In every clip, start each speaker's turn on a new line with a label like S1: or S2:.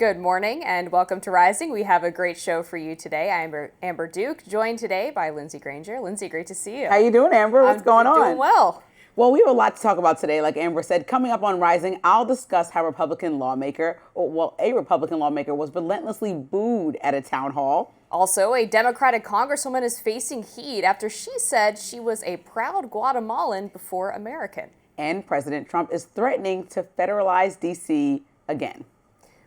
S1: Good morning and welcome to Rising. We have a great show for you today. I'm Amber Duke, joined today by Lindsey Granger. Lindsey, great to see you.
S2: How you doing, Amber? What's going on?
S1: Doing well.
S2: Well, we have a lot to talk about today. Like Amber said, coming up on Rising, I'll discuss how a Republican lawmaker was relentlessly booed at a town hall.
S1: Also, a Democratic congresswoman is facing heat after she said she was a proud Guatemalan before American.
S2: And President Trump is threatening to federalize D.C. again.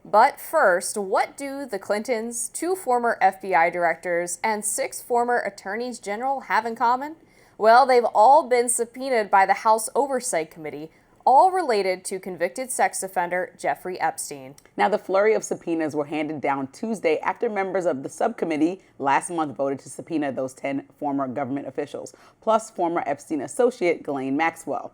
S1: But first, what do the Clintons, 2 former FBI directors, and 6 former attorneys general have in common? Well, they've all been subpoenaed by the House Oversight Committee, all related to convicted sex offender Jeffrey Epstein.
S2: Now, the flurry of subpoenas were handed down Tuesday after members of the subcommittee last month voted to subpoena those 10 former government officials, plus former Epstein associate Ghislaine Maxwell.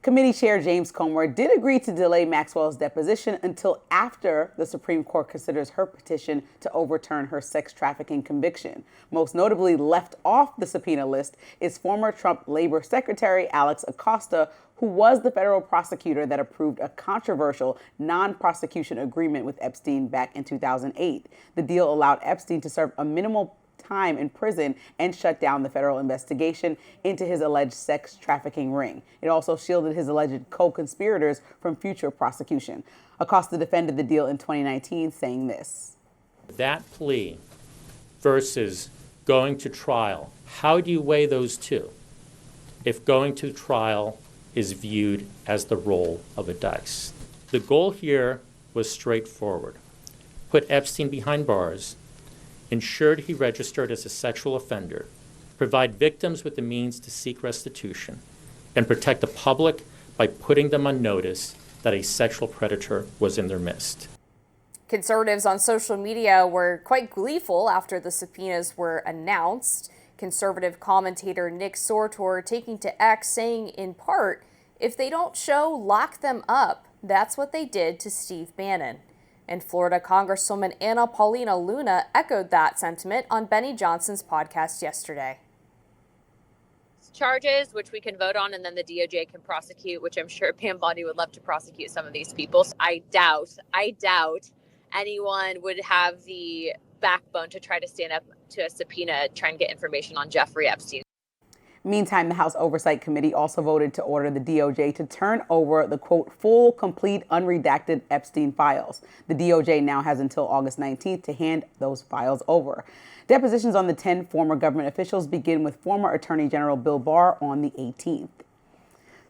S2: Committee Chair James Comer did agree to delay Maxwell's deposition until after the Supreme Court considers her petition to overturn her sex trafficking conviction. Most notably left off the subpoena list is former Trump Labor Secretary Alex Acosta, who was the federal prosecutor that approved a controversial non-prosecution agreement with Epstein back in 2008. The deal allowed Epstein to serve a minimal time in prison and shut down the federal investigation into his alleged sex trafficking ring. It also shielded his alleged co-conspirators from future prosecution. Acosta defended the deal in 2019, saying this.
S3: That plea versus going to trial, how do you weigh those two if going to trial is viewed as the roll of a dice? The goal here was straightforward. Put Epstein behind bars, ensured he registered as a sexual offender, provide victims with the means to seek restitution, and protect the public by putting them on notice that a sexual predator was in their midst.
S1: Conservatives on social media were quite gleeful after the subpoenas were announced. Conservative commentator Nick Sortor taking to X saying, in part, if they don't show, lock them up. That's what they did to Steve Bannon. And Florida Congresswoman Anna Paulina Luna echoed that sentiment on Benny Johnson's podcast yesterday.
S4: Charges, which we can vote on, and then the DOJ can prosecute, which I'm sure Pam Bondi would love to prosecute some of these people. So I doubt anyone would have the backbone to try to stand up to a subpoena, try and get information on Jeffrey Epstein.
S2: Meantime, the House Oversight Committee also voted to order the DOJ to turn over the, quote, full, complete, unredacted Epstein files. The DOJ now has until August 19th to hand those files over. Depositions on the 10 former government officials begin with former Attorney General Bill Barr on the 18th.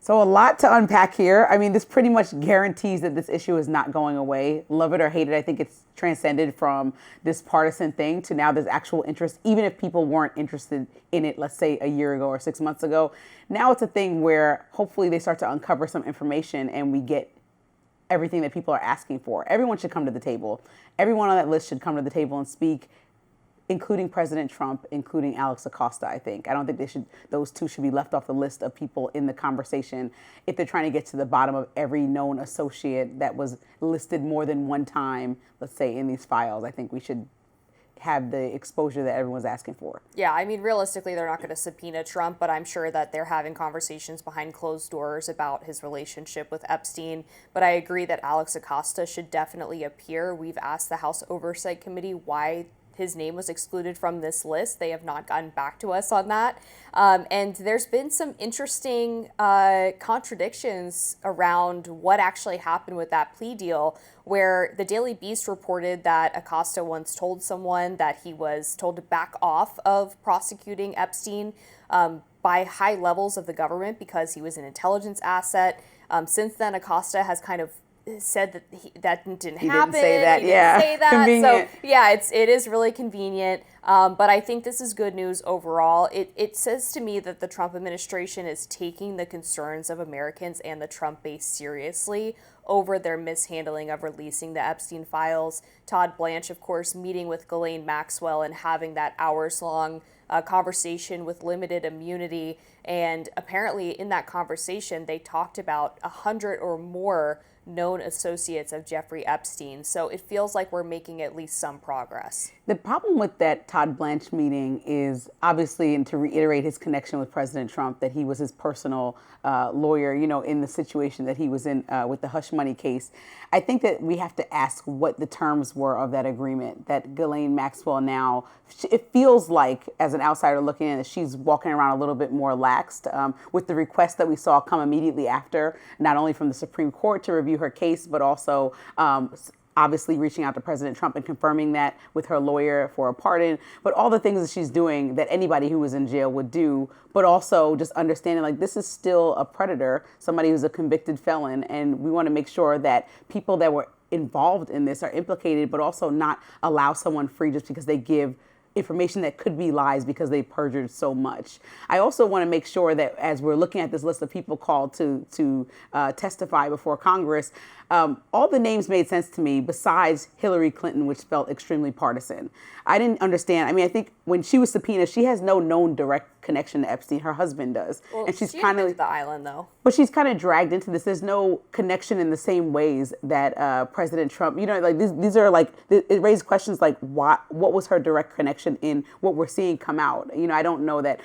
S2: So a lot to unpack here. I mean, this pretty much guarantees that this issue is not going away. Love it or hate it, I think it's transcended from this partisan thing to now there's actual interest, even if people weren't interested in it, let's say a year ago or 6 months ago. Now it's a thing where hopefully they start to uncover some information and we get everything that people are asking for. Everyone should come to the table. Everyone on that list should come to the table and speak, including President Trump, including Alex Acosta, I think. I don't think those two should be left off the list of people in the conversation if they're trying to get to the bottom of every known associate that was listed more than one time, let's say, in these files. I think we should have the exposure that everyone's asking for.
S1: Yeah, I mean, realistically, they're not going to subpoena Trump, but I'm sure that they're having conversations behind closed doors about his relationship with Epstein. But I agree that Alex Acosta should definitely appear. We've asked the House Oversight Committee why his name was excluded from this list. They have not gotten back to us on that. And there's been some interesting contradictions around what actually happened with that plea deal, where the Daily Beast reported that Acosta once told someone that he was told to back off of prosecuting Epstein by high levels of the government because he was an intelligence asset. Since then, Acosta has kind of said that that didn't happen.
S2: Didn't say that, yeah.
S1: Say that.
S2: Convenient.
S1: So yeah, it is really convenient. But I think this is good news overall. It says to me that the Trump administration is taking the concerns of Americans and the Trump base seriously over their mishandling of releasing the Epstein files. Todd Blanche, of course, meeting with Ghislaine Maxwell and having that hours-long conversation with limited immunity. And apparently in that conversation, they talked about 100 or more known associates of Jeffrey Epstein. So it feels like we're making at least some progress.
S2: The problem with that Todd Blanche meeting is obviously, and to reiterate his connection with President Trump, that he was his personal lawyer, you know, in the situation that he was in with the hush hush money case. I think that we have to ask what the terms were of that agreement that Ghislaine Maxwell now, it feels like, as an outsider looking in, she's walking around a little bit more laxed with the request that we saw come immediately after, not only from the Supreme Court to review her case, but also obviously reaching out to President Trump and confirming that with her lawyer for a pardon, but all the things that she's doing that anybody who was in jail would do, but also just understanding like this is still a predator, somebody who's a convicted felon, and we want to make sure that people that were involved in this are implicated, but also not allow someone free just because they give information that could be lies because they perjured so much. I also want to make sure that as we're looking at this list of people called to testify before Congress, all the names made sense to me besides Hillary Clinton, which felt extremely partisan. I didn't understand. I mean, I think when she was subpoenaed, she has no known direct connection to Epstein. Her husband does.
S1: Well,
S2: and she's
S1: she
S2: kind of
S1: the island, though.
S2: But she's kind of dragged into this. There's no connection in the same ways that President Trump, you know, like these are like, it raised questions like what was her direct connection in what we're seeing come out? You know, I don't know that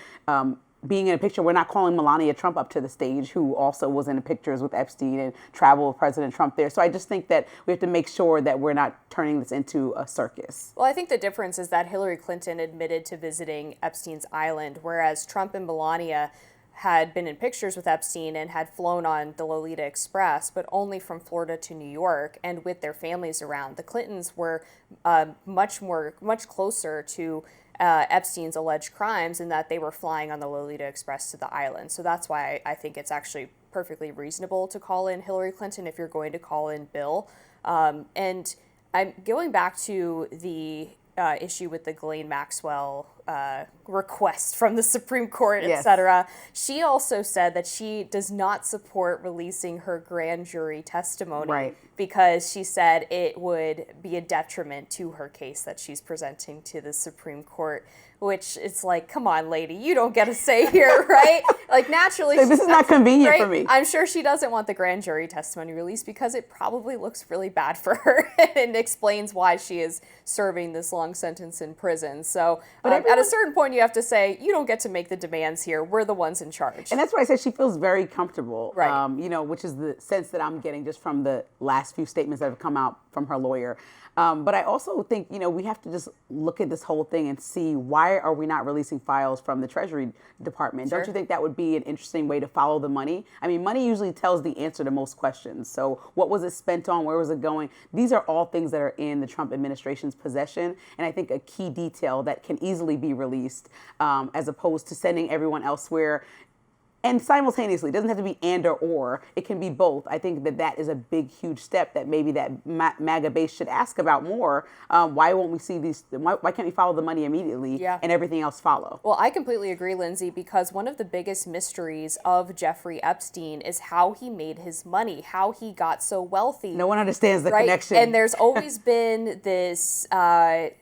S2: being in a picture, we're not calling Melania Trump up to the stage, who also was in the pictures with Epstein and traveled with President Trump there. So I just think that we have to make sure that we're not turning this into a circus.
S1: Well, I think the difference is that Hillary Clinton admitted to visiting Epstein's island, whereas Trump and Melania had been in pictures with Epstein and had flown on the Lolita Express, but only from Florida to New York and with their families around. The Clintons were much closer to Epstein's alleged crimes in that they were flying on the Lolita Express to the island. So that's why I think it's actually perfectly reasonable to call in Hillary Clinton if you're going to call in Bill. And I'm going back to the issue with the Ghislaine Maxwell request from the Supreme Court,
S2: Yes.
S1: etc. She also said that she does not support releasing her grand jury testimony
S2: Right.
S1: because she said it would be a detriment to her case that she's presenting to the Supreme Court, which it's like, come on, lady, you don't get a say here, right? Like, naturally,
S2: Like, this is not convenient
S1: right?
S2: for me.
S1: I'm sure she doesn't want the grand jury testimony released because it probably looks really bad for her and explains why she is serving this long sentence in prison. So at a certain point, you have to say, you don't get to make the demands here. We're the ones in charge.
S2: And that's why I said she feels very comfortable,
S1: Right.
S2: You know, which is the sense that I'm getting just from the last few statements that have come out from her lawyer. But I also think, you know, we have to just look at this whole thing and see, why are we not releasing files from the Treasury Department?
S1: Sure.
S2: Don't you think that would be an interesting way to follow the money? I mean, money usually tells the answer to most questions. So what was it spent on? Where was it going? These are all things that are in the Trump administration's possession. And I think a key detail that can easily be released as opposed to sending everyone elsewhere. And simultaneously, it doesn't have to be and or, it can be both. I think that that is a big, huge step that maybe that MAGA base should ask about more. Why won't we see these, why can't we follow the money immediately and everything else follow?
S1: Well, I completely agree, Lindsey, because one of the biggest mysteries of Jeffrey Epstein is how he made his money, how he got so wealthy.
S2: No one understands the
S1: right?
S2: connection.
S1: And there's always been this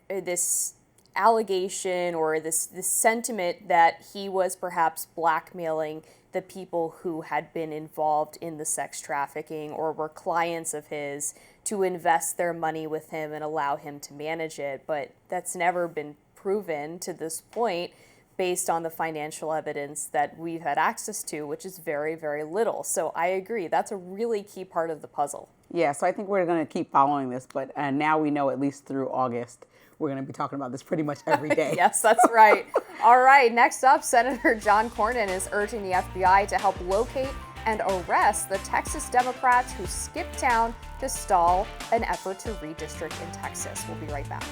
S1: this allegation or this sentiment that he was perhaps blackmailing the people who had been involved in the sex trafficking or were clients of his to invest their money with him and allow him to manage it. But that's never been proven to this point based on the financial evidence that we've had access to, which is very, very little. So I agree. That's a really key part of the puzzle.
S2: Yeah, so I think we're going to keep following this, but now we know at least through August, we're going to be talking about this pretty much every day.
S1: Yes, that's right. All right, next up, Senator John Cornyn is urging the FBI to help locate and arrest the Texas Democrats who skipped town to stall an effort to redistrict in Texas. We'll be right back.